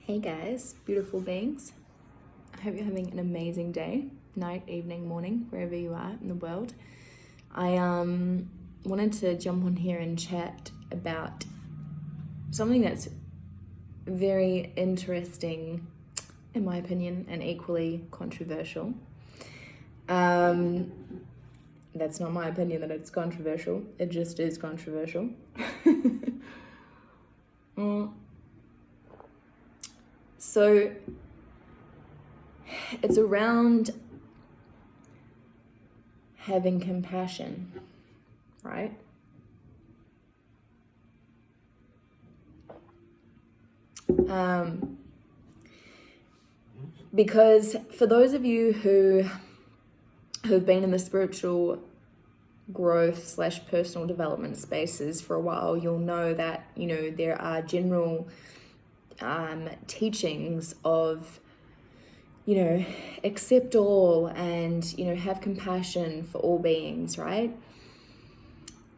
Hey guys, beautiful beings. I hope you're having an amazing day, night, evening, morning, wherever you are in the world. I wanted to jump on here and chat about something that's very interesting, in my opinion, and equally controversial. That's not my opinion that it's controversial. It just is controversial. So it's around having compassion, right? Because for those of you who have been in the spiritual growth / personal development spaces for a while, you'll know that, there are general teachings of, accept all and, have compassion for all beings, right?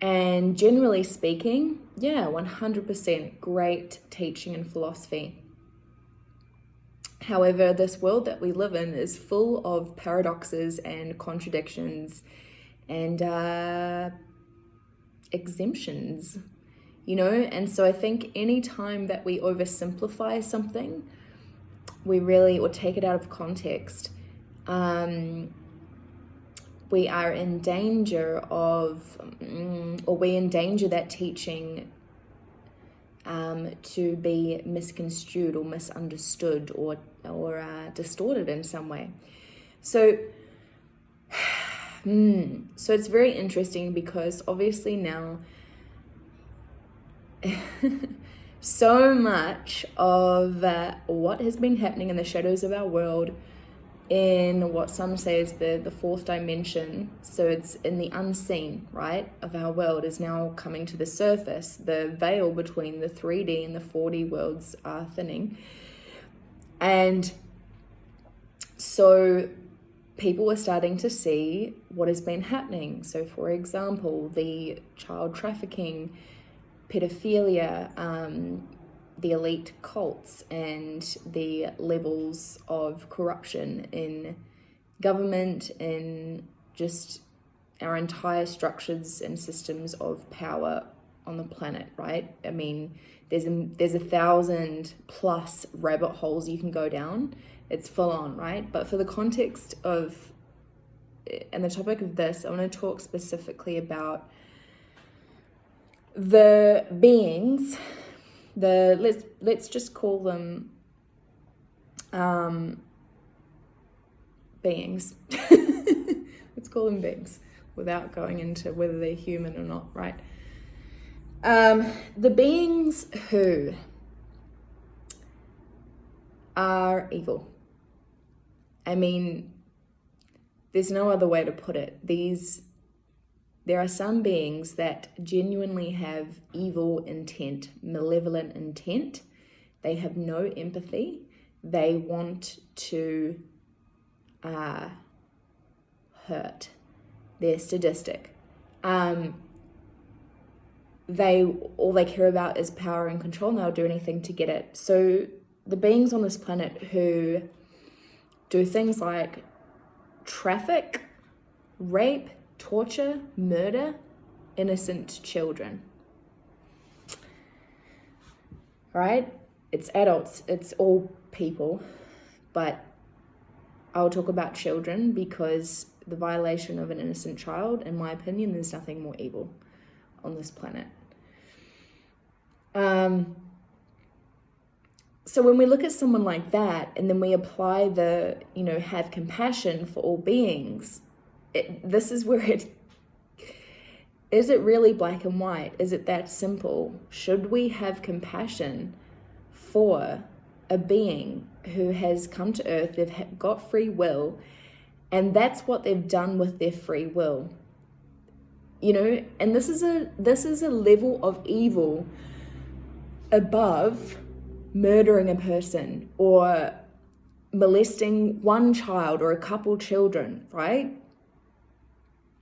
And generally speaking, 100% great teaching and philosophy. However, this world that we live in is full of paradoxes and contradictions and exemptions, and so I think any time that we oversimplify something, or take it out of context, we are in danger of, or we endanger that teaching to be misconstrued or misunderstood or distorted in some way. So it's very interesting because obviously now so much of what has been happening in the shadows of our world, in what some say is the fourth dimension, so it's in the unseen, right, of our world, is now coming to the surface. The veil between the 3D and the 4D worlds are thinning. And so people are starting to see what has been happening. So for example, the child trafficking, pedophilia, the elite cults, and the levels of corruption in government, in just our entire structures and systems of power on the planet, right? I mean, there's 1,000+ rabbit holes you can go down. It's full on, right? But for the context of, and the topic of this, I want to talk specifically about the beings, let's just call them beings. Let's call them beings without going into whether they're human or not, right? The beings who are evil. I mean, there's no other way to put it. There are some beings that genuinely have evil intent, malevolent intent. They have no empathy. They want to hurt. They're sadistic. All they care about is power and control, and they'll do anything to get it. So the beings on this planet who do things like traffic, rape, torture, murder innocent children, right? It's adults, it's all people, but I'll talk about children because the violation of an innocent child, in my opinion, there's nothing more evil on this planet. So when we look at someone like that and then we apply the, have compassion for all beings, this is where is it really black and white? Is it that simple? Should we have compassion for a being who has come to earth, they've got free will, and that's what they've done with their free will? And this is a level of evil above murdering a person or molesting one child or a couple children, right?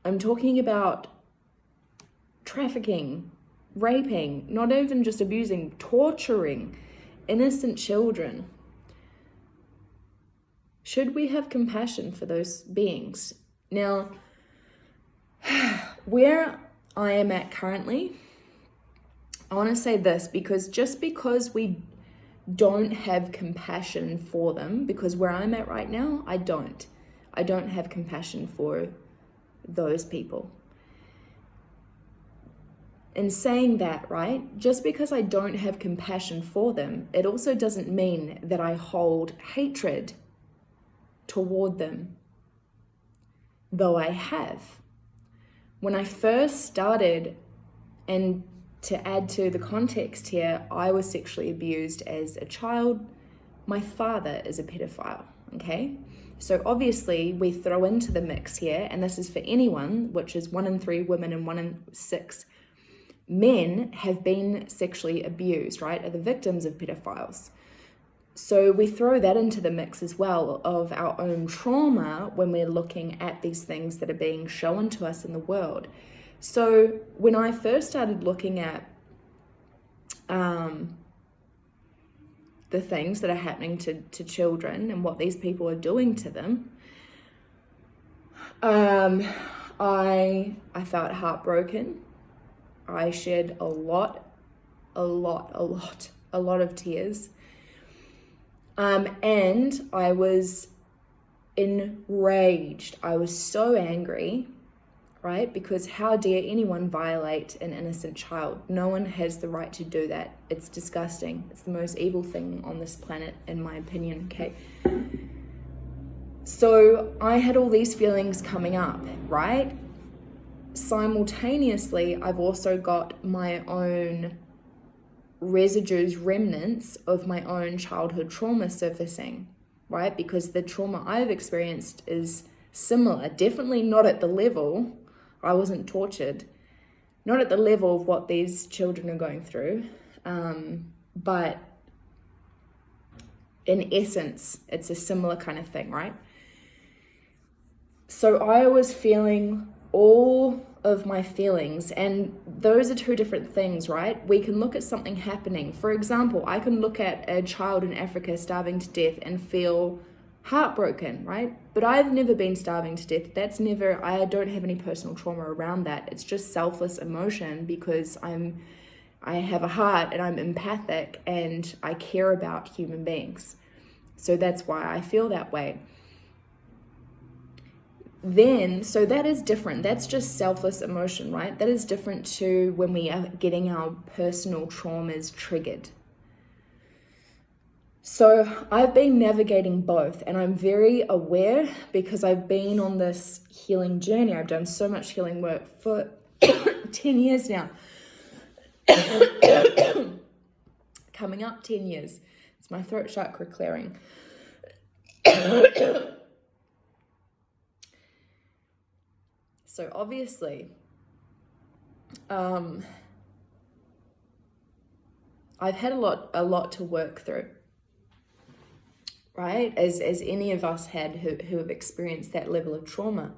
I'm talking about trafficking, raping, not even just abusing, torturing innocent children. Should we have compassion for those beings? Now, where I am at currently, I want to say this, because just because we don't have compassion for them, because where I'm at right now, I don't have compassion for those people. In saying that, right, just because I don't have compassion for them, it also doesn't mean that I hold hatred toward them, though I have. When I first started, and to add to the context here, I was sexually abused as a child. My father is a pedophile, okay? So obviously we throw into the mix here, and this is for anyone, which is 1 in 3 women and 1 in 6 men have been sexually abused, right? Are the victims of pedophiles. So we throw that into the mix as well of our own trauma when we're looking at these things that are being shown to us in the world. So when I first started looking at the things that are happening to children and what these people are doing to them, I felt heartbroken. I shed a lot of tears. And I was enraged. I was so angry, right? Because how dare anyone violate an innocent child? No one has the right to do that. It's disgusting. It's the most evil thing on this planet, in my opinion, okay? So I had all these feelings coming up, right? Simultaneously, I've also got my own residues, remnants of my own childhood trauma surfacing, right? Because the trauma I've experienced is similar, definitely not at the level, I wasn't tortured, not at the level of what these children are going through, but in essence, it's a similar kind of thing, right? So I was feeling all of my feelings, and those are two different things, right? We can look at something happening. For example, I can look at a child in Africa starving to death and feel heartbroken, right? But I've never been starving to death. I don't have any personal trauma around that. It's just selfless emotion because I have a heart and I'm empathic and I care about human beings. So that's why I feel that way. So that is different. That's just selfless emotion, right? That is different to when we are getting our personal traumas triggered. So I've been navigating both, and I'm very aware because I've been on this healing journey. I've done so much healing work for 10 years now. Coming up 10 years. It's my throat chakra clearing. So obviously, I've had a lot to work through, right? As any of us had who have experienced that level of trauma.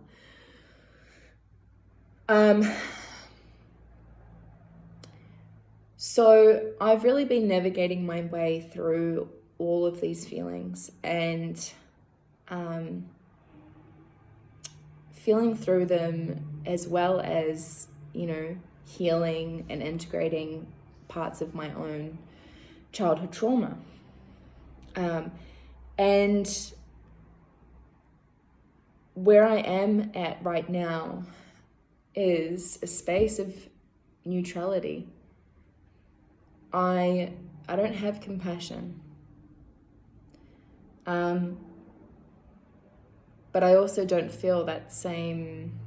So I've really been navigating my way through all of these feelings and feeling through them, as well as, healing and integrating parts of my own childhood trauma. And where I am at right now is a space of neutrality. I don't have compassion. But I also don't feel that same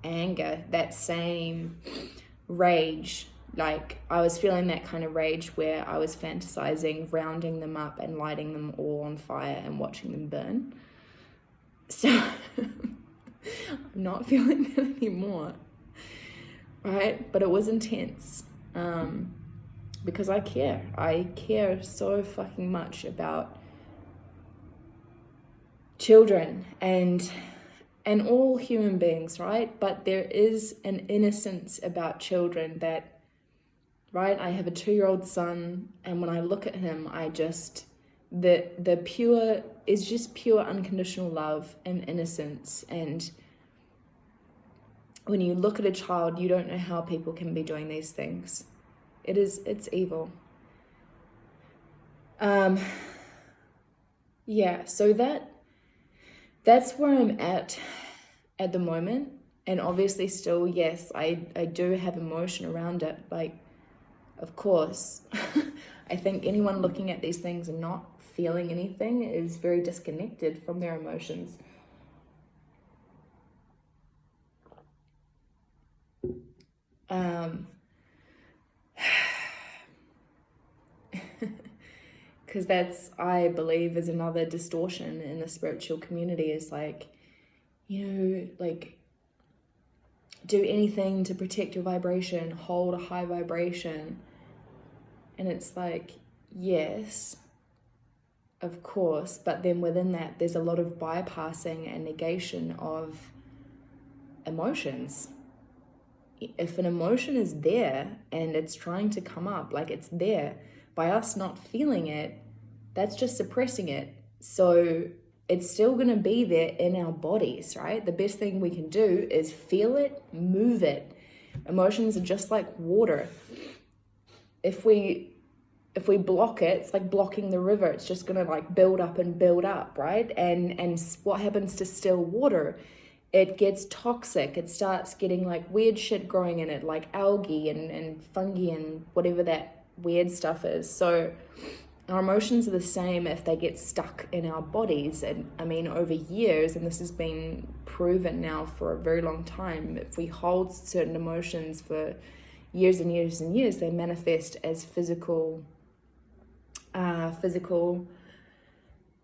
anger, that same rage. Like, I was feeling that kind of rage where I was fantasizing, rounding them up and lighting them all on fire and watching them burn. So I'm not feeling that anymore, right? But it was intense, because I care. I care so fucking much about children and all human beings, right? But there is an innocence about children that right? I have a 2-year-old son, and when I look at him, I just, the pure is just pure unconditional love and innocence. And when you look at a child, you don't know how people can be doing these things. It's evil. Yeah, so that's where I'm at the moment. And obviously still, yes, I do have emotion around it. Like, of course, I think anyone looking at these things and not feeling anything is very disconnected from their emotions. Because that's, I believe, is another distortion in the spiritual community, is like, you know, like, do anything to protect your vibration, hold a high vibration. And it's like, yes, of course, but then within that, there's a lot of bypassing and negation of emotions. If an emotion is there and it's trying to come up, like it's there, by us not feeling it, that's just suppressing it. So it's still going to be there in our bodies, right? The best thing we can do is feel it, move it. Emotions are just like water. If we block it, it's like blocking the river. It's just going to like build up, right? And what happens to still water? It gets toxic. It starts getting like weird shit growing in it, like algae and fungi and whatever that weird stuff is. So our emotions are the same if they get stuck in our bodies. And I mean, over years, and this has been proven now for a very long time, if we hold certain emotions for years and years and years, they manifest as physical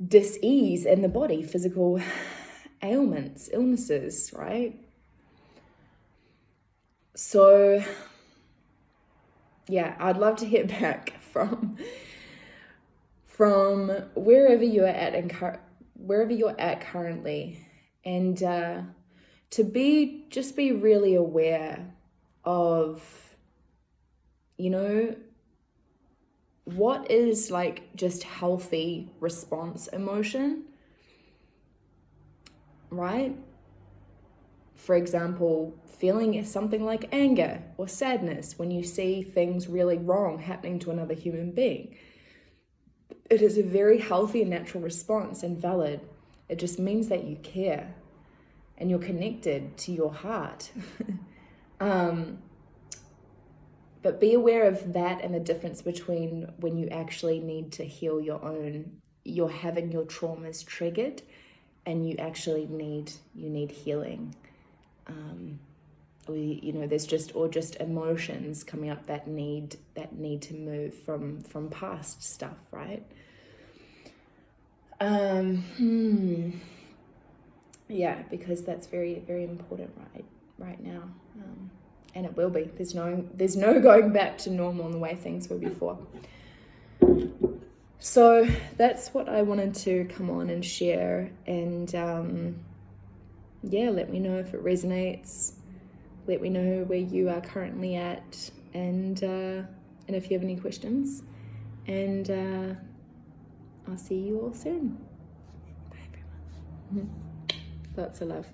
dis-ease in the body, physical ailments, illnesses, right? So yeah, I'd love to hear back from wherever you're at and wherever you're at currently, and to be really aware of, you know, what is like just healthy response emotion, right? For example, feeling something like anger or sadness when you see things really wrong happening to another human being. It is a very healthy and natural response and valid. It just means that you care and you're connected to your heart. But be aware of that and the difference between when you actually need to heal you're having your traumas triggered, and you actually need healing. There's just emotions coming up that need to move from past stuff, right? Yeah, because that's very, very important right now. And it will be. There's no going back to normal in the way things were before. So that's what I wanted to come on and share. And let me know if it resonates. Let me know where you are currently at, and if you have any questions. And I'll see you all soon. Bye, everyone. Lots of love.